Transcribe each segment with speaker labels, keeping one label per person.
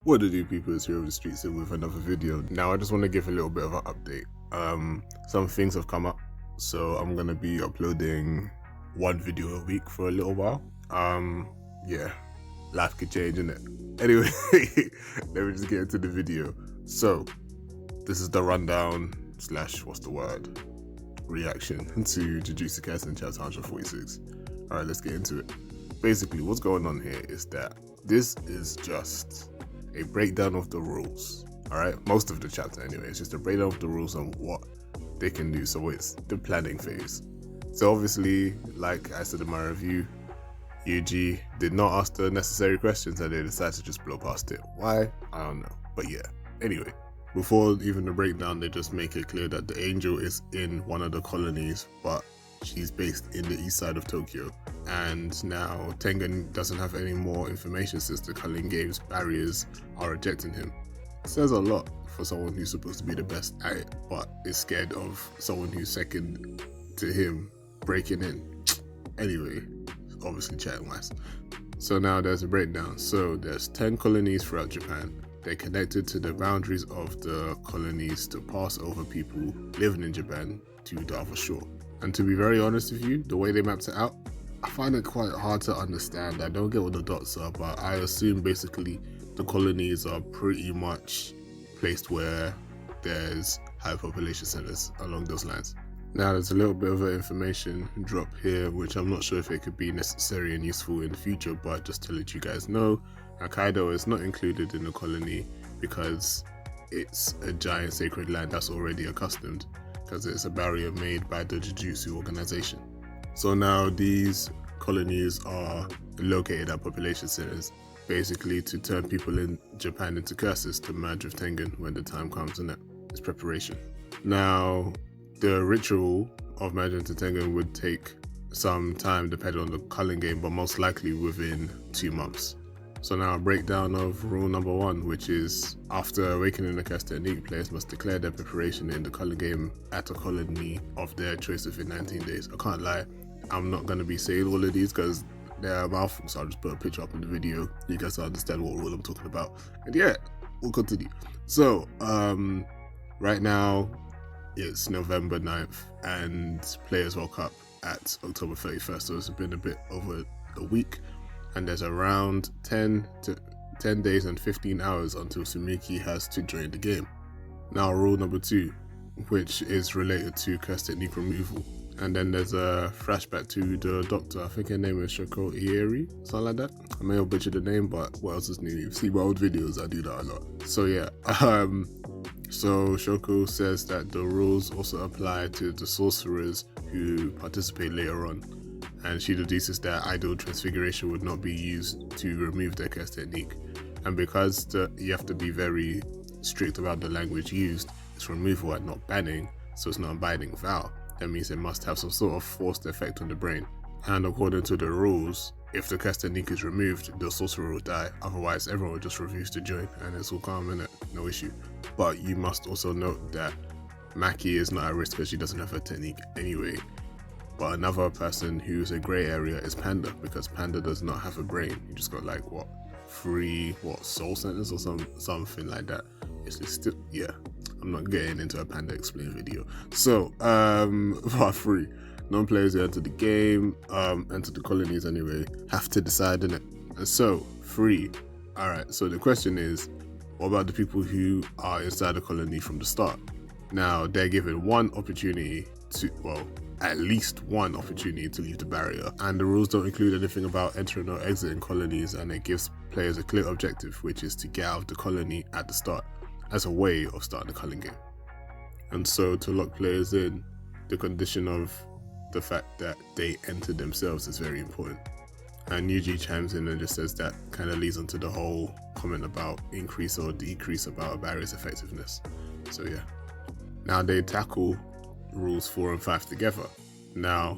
Speaker 1: What to do, people? It's here over the streets here with another video. Now I just want to give a little bit of an update. Some things have come up, so I'm gonna be uploading one video a week for a little while. Yeah, life could change, innit? Anyway, let me just get into the video. So this is the rundown slash reaction to Jujutsu Kaisen Chapter 146. Alright, let's get into it. Basically, what's going on here is that this is just a breakdown of the rules. Alright, most of the chapter anyway. It's just a breakdown of the rules and what they can do. So it's the planning phase. So obviously, like I said in my review, UG did not ask the necessary questions and they decided to just blow past it. Why? I don't know. But yeah, anyway. Before even the breakdown, they just make it clear that the angel is in one of the colonies, but she's based in the east side of Tokyo. And now Tengen doesn't have any more information since the Culling Games barriers are rejecting him. It says a lot for someone who's supposed to be the best at it, but is scared of someone who's second to him breaking in. Anyway, obviously chatting wise. So now there's a breakdown. So there's 10 colonies throughout Japan. They're connected to the boundaries of the colonies to pass over people living in Japan to the other shore. And to be very honest with you, the way they mapped it out, I find it quite hard to understand. I don't get what the dots are, but I assume basically the colonies are pretty much placed where there's high population centers along those lines. Now there's a little bit of an information drop here, which I'm not sure if it could be necessary and useful in the future, but just to let you guys know, Hokkaido is not included in the colony because it's a giant sacred land that's already accustomed, because it's a barrier made by the Jujutsu organization. So now these colonies are located at population centers, basically to turn people in Japan into curses to merge with Tengen when the time comes, and it's preparation. Now, the ritual of merging to Tengen would take some time depending on the Culling game, but most likely within 2 months. So now a breakdown of rule number 1, which is after awakening the cast technique, players must declare their preparation in the Culling game at a colony of their choice within 19 days. I can't lie, I'm not going to be saying all of these because they're a mouthful, so I'll just put a picture up in the video. You guys understand what rule I'm talking about. And yeah, we'll continue. So, right now, it's November 9th and players woke up at October 31st, so it's been a bit over a week. And there's around 10 days and 15 hours until Sumiki has to join the game. Now rule number 2, which is related to curse technique removal. And then there's a flashback to the doctor. I think her name is Shoko Ieri, something like that. I may have butchered the name, but what else is new? You see my old videos, I do that a lot. So yeah, so Shoko says that the rules also apply to the sorcerers who participate later on. And she deduces that idle transfiguration would not be used to remove their curse technique. And because you have to be very strict about the language used, it's removal and not banning, so it's not a binding vow. That means it must have some sort of forced effect on the brain. And according to the rules, if the curse technique is removed, the sorcerer will die. Otherwise, everyone will just refuse to join and it's all calm, innit? No issue. But you must also note that Maki is not at risk because she doesn't have her technique anyway. But another person who's a grey area is Panda, because Panda does not have a brain. You just got like 3 soul centers or something like that. It's still, yeah. I'm not getting into a Panda explain video. So part 3, non-players who enter the game, enter the colonies anyway, have to decide, innit? And so 3. Alright, so the question is, what about the people who are inside the colony from the start? Now they're given one opportunity to, at least one opportunity to leave the barrier, and the rules don't include anything about entering or exiting colonies, and it gives players a clear objective, which is to get out of the colony at the start as a way of starting the Culling game. And so to lock players in, the condition of the fact that they enter themselves is very important. And Yuji chimes in and just says that kind of leads onto the whole comment about increase or decrease about a barrier's effectiveness. So yeah, now they tackle rules 4 and 5 together. Now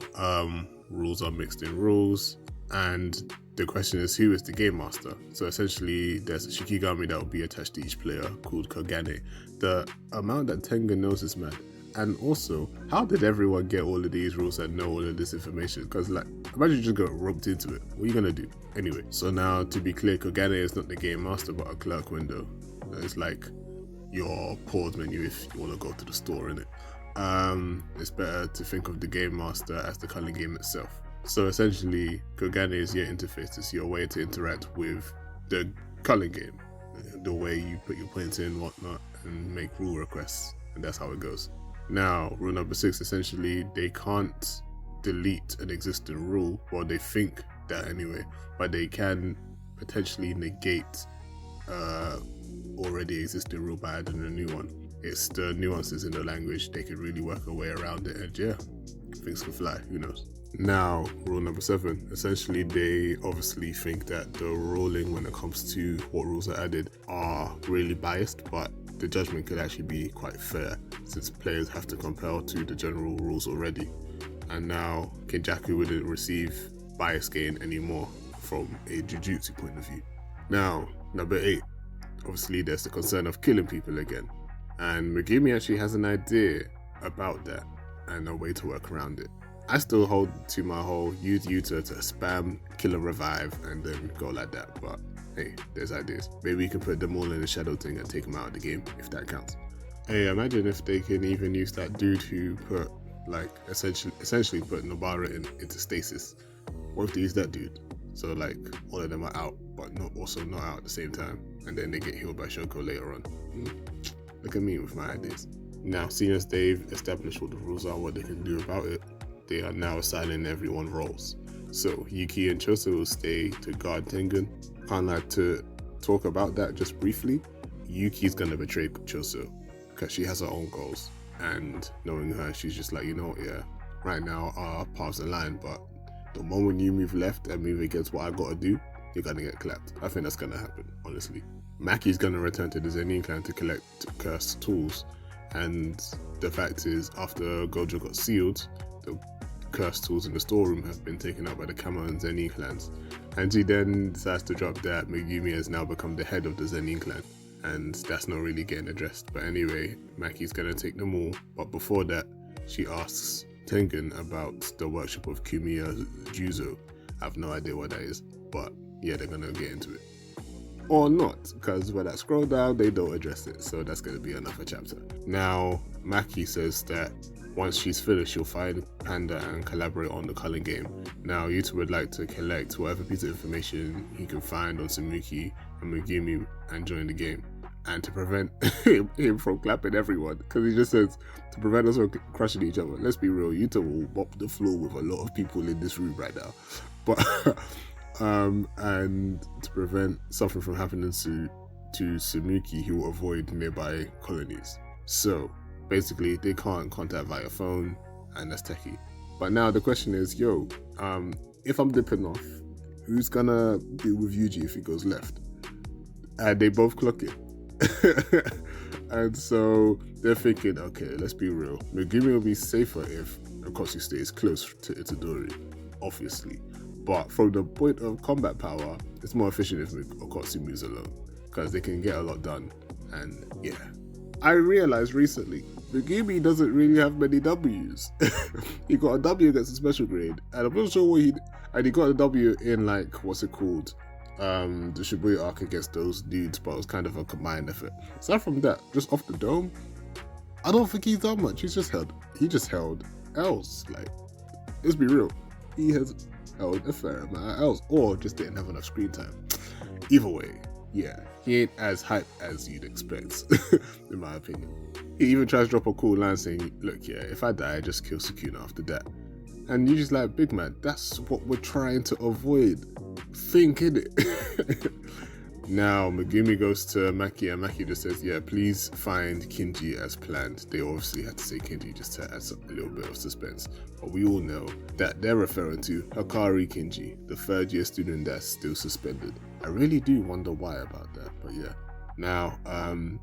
Speaker 1: rules are mixed in rules, and the question is, who is the game master? So essentially there's a Shikigami that will be attached to each player called Kogane. The amount that Tengen knows is mad. And also, how did everyone get all of these rules and know all of this information? Because like, Imagine you just got roped into it. What are you gonna do? Anyway, so now to be clear, Kogane is not the game master but a clerk window. It's like your pause menu if you want to go to the store, innit? It's better to think of the game master as the culling game itself. So essentially, Kogane is your interface. It's your way to interact with the culling game, the way you put your points in, whatnot, and make rule requests, and that's how it goes. Now, rule number 6, essentially, they can't delete an existing rule, well, they think that anyway, but they can potentially negate already existing rule by adding a new one. It's the nuances in the language, they can really work a way around it, and yeah, things can fly, who knows. Now, rule number 7, essentially they obviously think that the ruling when it comes to what rules are added are really biased, but the judgment could actually be quite fair since players have to compel to the general rules already. And now Kenjaku wouldn't receive bias gain anymore from a Jujutsu point of view. Now, number 8, obviously there's the concern of killing people again. And Megumi actually has an idea about that and a way to work around it. I still hold to my whole use Yuta to spam, kill and revive, and then go like that. But hey, there's ideas. Maybe you can put them all in the shadow thing and take them out of the game, if that counts. Hey, imagine if they can even use that dude who put, like, essentially put Nobara into stasis. What if they use that dude? So like, all of them are out, but also not out at the same time. And then they get healed by Shoko later on. Look at me with my ideas. Now, seeing as they've established what the rules are, what they can do about it, they are now assigning everyone roles. So Yuki and Choso will stay to guard Tengen. Can't like to talk about that just briefly. Yuki's gonna betray Choso because she has her own goals, and knowing her, she's just like, you know, yeah, right now our paths align, but the moment you move left and move against what I gotta do, you're gonna get clapped. I think that's gonna happen, honestly. Maki's gonna return to the Zenin clan to collect cursed tools, and the fact is, after Gojo got sealed, the cursed tools in the storeroom have been taken out by the Kama and Zenin clans. And she then decides to drop that Megumi has now become the head of the Zenin clan, and that's not really getting addressed. But anyway, Maki's gonna take them all, but before that, she asks Tengen about the workshop of Kumiya Juzo. I have no idea what that is, but yeah, they're gonna get into it. Or not, because when I scroll down, they don't address it, so that's gonna be another chapter. Now, Maki says that once she's finished, she'll find Panda and collaborate on the culling game. Now, Yuta would like to collect whatever piece of information he can find on Samuki and Megumi and join the game. And to prevent him from clapping everyone, because he just says, to prevent us from crushing each other. Let's be real, Yuta will mop the floor with a lot of people in this room right now. But, and to prevent something from happening to Samuki, he will avoid nearby colonies. So, basically, they can't contact via phone, and that's techie. But now the question is, if I'm dipping off, who's gonna deal with Yuji if he goes left? And they both clock it. And so they're thinking, okay, let's be real. Megumi will be safer if Okotsu stays close to Itadori, obviously. But from the point of combat power, it's more efficient if Okotsu moves alone, because they can get a lot done. And yeah, I realized recently, Megumi doesn't really have many W's. He got a W against a special grade, and I'm not sure what and he got a W in, like, what's it called? The Shibuya arc against those dudes, but it was kind of a combined effort. Aside from that, just off the dome, I don't think he's done much. He just held L's. Like, let's be real, he has held a fair amount of L's, or just didn't have enough screen time. Either way, yeah, he ain't as hyped as you'd expect, in my opinion. He even tries to drop a cool line saying, look, yeah, if I die, just kill Sukuna after that. And you're just like, big man, that's what we're trying to avoid. Think, innit? Now, Megumi goes to Maki, and Maki just says, yeah, please find Kinji as planned. They obviously had to say Kinji just to add a little bit of suspense. But we all know that they're referring to Hikari Kinji, the third-year student that's still suspended. I really do wonder why about that, but yeah. Now,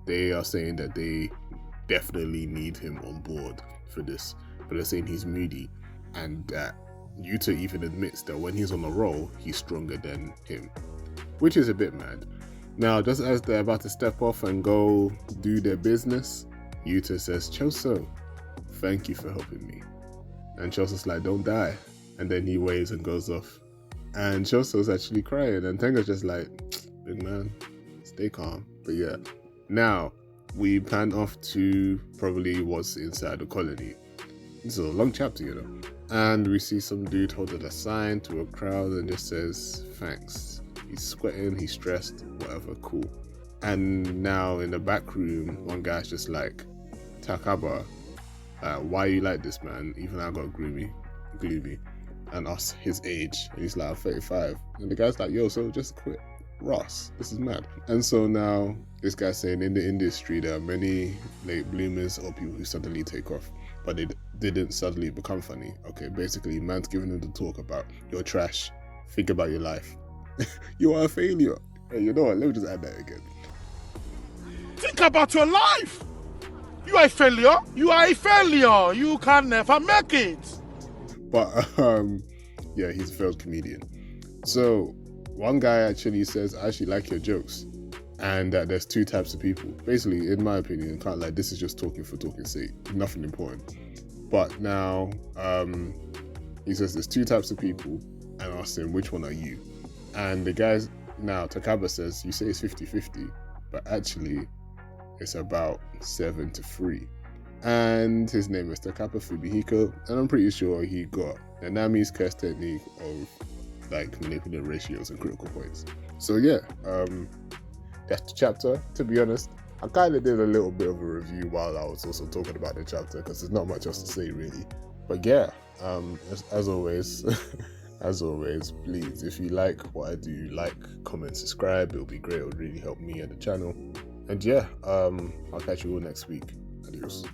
Speaker 1: they are saying that they definitely need him on board for this, but they're saying he's moody, and that Yuta even admits that when he's on a roll, he's stronger than him, which is a bit mad. Now, just as they're about to step off and go do their business, Yuta says, Choso, thank you for helping me. And Choso's like, don't die. And then he waves and goes off. And Choso's actually crying, and Tenga's just like, big man, stay calm. But yeah, now we pan off to probably what's inside the colony. This is a long chapter, you know. And we see some dude holding a sign to a crowd and just says, thanks. He's sweating, he's stressed, whatever, cool. And now in the back room, one guy's just like, Takaba, why you like this, man? Even I got gloomy. And us his age, and he's like, I'm 35. And the guy's like, yo, so just quit. Ross, this is mad. And so now this guy's saying in the industry there are many late bloomers or people who suddenly take off, but they didn't suddenly become funny. Okay, basically man's giving him the talk about you're trash, think about your life. You are a failure. Hey, you know what, let me just add that again.
Speaker 2: Think about your life. You are a failure. You are a failure. You can never make it.
Speaker 1: But yeah, he's a failed comedian. So one guy actually says, I actually like your jokes, and that there's two types of people. Basically, in my opinion, can't like this is just talking for talking's sake, nothing important. But now he says there's two types of people, and asks him, which one are you? And the guys now, Takaba says, you say it's 50-50, but actually it's about 7-3. And his name is Takaba Fumihiko, and I'm pretty sure he got Nanami's curse technique of like manipulating ratios and critical points. So yeah, that's the chapter. To be honest, I kind of did a little bit of a review while I was also talking about the chapter because there's not much else to say really. But yeah, as always, as always, please, if you like what I do, like, comment, subscribe. It'll be great. It would really help me and the channel. And yeah, I'll catch you all next week. Adios.